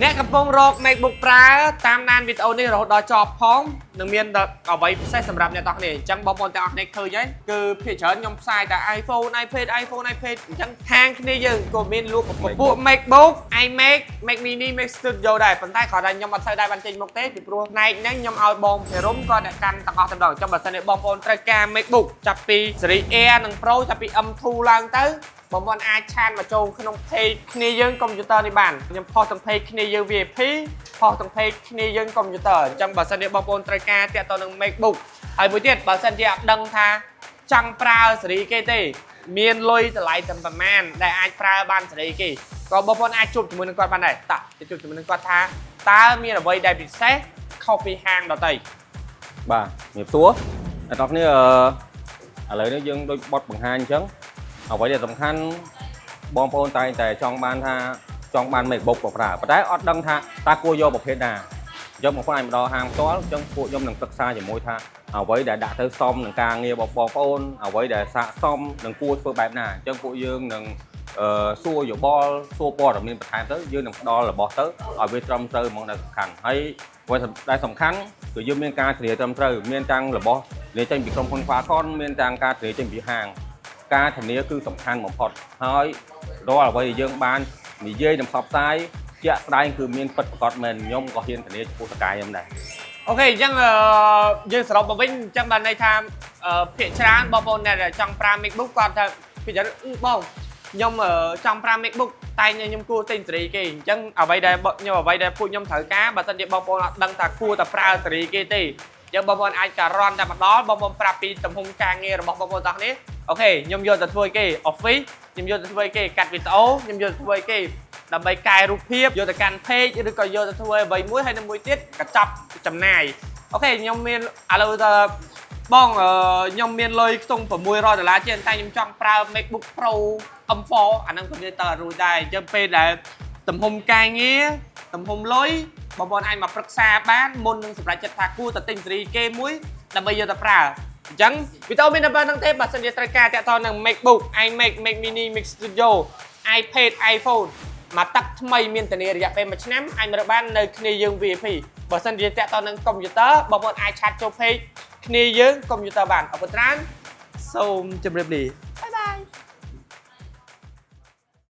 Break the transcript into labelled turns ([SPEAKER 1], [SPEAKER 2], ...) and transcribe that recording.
[SPEAKER 1] អ្នកកំពុងរក MacBook Pro តាមដានវីដេអូនេះរហូតដល់ចប់ផងនឹងមានអ្វីពិសេសសម្រាប់អ្នកទាំងគ្នាអញ្ចឹងបងប្អូនទាំងអស់គ្នាឃើញហើយគឺភាគច្រើនខ្ញុំផ្សាយតែ iPhone iPad អញ្ចឹងហាងគ្នាយើងក៏មានលក់ពួក MacBook iMac Mac Mini Mac Studio ដែរប៉ុន្តែគាត់ថាខ្ញុំអត់សូវដែរបានចេញមកទេពីព្រោះផ្នែកហ្នឹងខ្ញុំឲ្យបងភារមគាត់អ្នកកាន់ទាំងអស់តែម្ដងអញ្ចឹងបើសិនជាបងប្អូនត្រូវការ MacBook ចាប់ពី Series Air និង Pro ចាប់ពី M2 ឡើងទៅបងប្អូនអាចឆានមកចូលក្នុង page គ្នាយើងកុំព្យូទ័រនេះបានខ្ញុំផុសទាំង page គ្នាយើង VIP ផុសទាំង page គ្នាយើងកុំព្យូទ័រអញ្ចឹងបើសិនជាបងប្អូនត្រូវការទាក់ទងនឹង MacBook ហើយមួយទៀតបើសិនជាអត់ដឹងថាចង់ប្រើសេរីគេទេមានលុយតម្លៃតែប្រមាណដែលអាចប្រើបានសេរីគេក៏បងប្អូនអាចជួបជាមួយនឹងគាត់បានដែរតើជួបជាមួយនឹងគាត់ថាតើមានអ្វីដែលពិសេសខុសពីហាងដទៃ
[SPEAKER 2] បាទជំរាបសួរអ្នកនរគ្នាឥឡូវនេះយើងដូចបត់បង្ហាញអញ្ចឹងអ្វីដែលសំខាន់បងប្អូនតែងតែចង់បាន MacBook ប្រើប៉ុន្តែអត់ដឹងថាតើគួរយកប្រភេទណាអញ្ចឹងបងប្អូនអាចមកដល់ហាងផ្ទាល់អញ្ចឹងពួកខ្ញុំនឹងសិក្សាជាមួយថាអ្វីដែលដាក់ទៅសមនឹងការងារបងប្អូនអ្វីដែលស័ក្តិសមនឹងគួរធ្វើបែបណាអញ្ចឹងពួកយើងនឹងសួរយោបល់សួរព័ត៌មានបន្ថែមទៅយើងនឹងផ្ដល់របស់ទៅឲ្យវាត្រឹមត្រូវហ្មងដែលសំខាន់ហើយអ្វីដែលសំខាន់គឺយើងមានការធានាត្រឹមត្រូវមានទាំងរបស់លេចេញពីក្រុមហ៊ុន Qualcomm មានទាំងការធានាចេញពីហាងការធានាគឺសំខាន់បំផុតហើយរាល់អ្វីដែលយើងបាននិយាយនិងផ្សព្វផ្សាយជាក់ស្ដែងគឺមានពិតប្រាកដមែនខ្ញុំក៏ហ៊ានធានាចំពោះតកាយខ្ញុំដែរ
[SPEAKER 1] អូខេអញ្ចឹងយើងសរុបមកវិញអញ្ចឹងបានន័យថាភាគច្រើនបងប្អូនដែលចង់ប្រើ MacBook គាត់ថាភាគច្រើនបងខ្ញុំចង់ប្រើ MacBook តែខ្ញុំគួរទិញសេរីគេអញ្ចឹងអ្វីដែលពួកខ្ញុំត្រូវការបើសិនជាបងប្អូនអត់ដឹងថាគួរតែប្រើសេរីគេទេអញ្ចឹងបងប្អូនអាចការ៉ន់តែម្ដងបងប្អូនប្រាប់ពីទំហំការងាររបស់បងប្អូនទាំងនេះអូខេខ្ញុំយកទៅធ្វើគេ Office ខ្ញុំយកទៅធ្វើគេកាត់វីដេអូខ្ញុំយកទៅធ្វើគេដើម្បីកែរូបភាពយកទៅកាន់ page ឬក៏យកទៅធ្វើអ្វីមួយហើយនៅមួយទៀតកញ្ចប់ចំណាយអូខេខ្ញុំមានឥឡូវទៅបងខ្ញុំមានលុយខ្ទង់$600ជាងតែខ្ញុំចង់ប្រើ MacBook Pro M4 អាហ្នឹងខ្ញុំនិយាយតើរួចដែរអញ្ចឹងពេលដែលទំហំការងារទំហំលុយបងប្អូនអាចមកប្រឹក្សាបានមុននឹងសម្រេចចិត្តថាគួរតែទិញសេរីគេមួយដើម្បីយកទៅប្រើអញ្ចឹងវីដេអូមានតែប៉ុណ្្នឹងទេបើសិនជាត្រូវការតាក់ទងនឹង MacBook iMac Mac Mini Mac Studio iPad iPhone មកទឹកថ្មីមានធានារយៈពេល1ឆ្នាំអាចមើលបាននៅគ្នាយើង VIP បើសិនជាតាក់ទងនឹងកុំព្យូទ័របងប្អូនអាចឆាតចូល page គ្នាយើងកុំព្យូទ័របានអរគុណច្រើនសូមជម្រាបលា